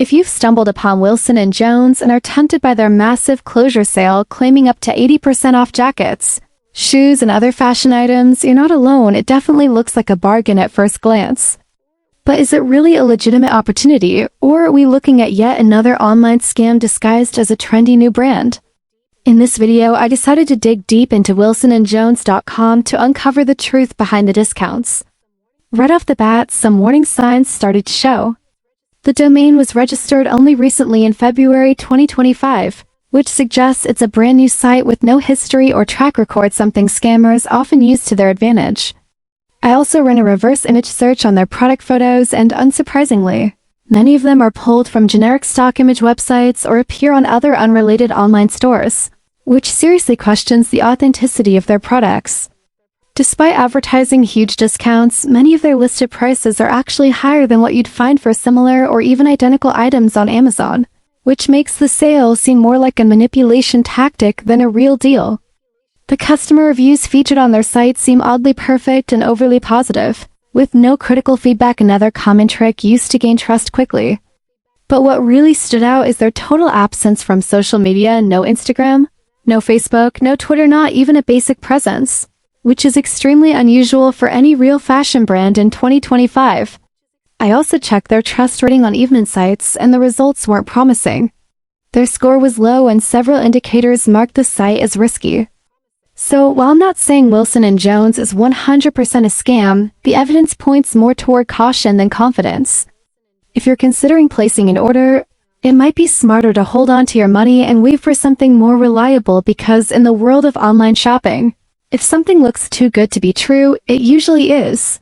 If you've stumbled upon Wilson & Jones and are tempted by their massive closure sale claiming up to 80% off jackets, shoes, and other fashion items, you're not alone. It definitely looks like a bargain at first glance. But is it really a legitimate opportunity, or are we looking at yet another online scam disguised as a trendy new brand? In this video, I decided to dig deep into wilsonandjones.com to uncover the truth behind the discounts. Right off the bat, some warning signs started to show. The domain was registered only recently in February 2025, which suggests it's a brand new site with no history or track record, something scammers often use to their advantage. I also ran a reverse image search on their product photos, and unsurprisingly, many of them are pulled from generic stock image websites or appear on other unrelated online stores, which seriously questions the authenticity of their products. Despite advertising huge discounts, many of their listed prices are actually higher than what you'd find for similar or even identical items on Amazon, which makes the sale seem more like a manipulation tactic than a real deal. The customer reviews featured on their site seem oddly perfect and overly positive, with no critical feedback, another common trick used to gain trust quickly. But what really stood out is their total absence from social media. No Instagram, no Facebook, no Twitter, not even a basic presence, which is extremely unusual for any real fashion brand in 2025. I also checked their trust rating on evening sites, and the results weren't promising. Their score was low, and several indicators marked the site as risky. So, while I'm not saying Wilson & Jones is 100% a scam, the evidence points more toward caution than confidence. If you're considering placing an order, it might be smarter to hold on to your money and wait for something more reliable, because in the world of online shopping, if something looks too good to be true, it usually is.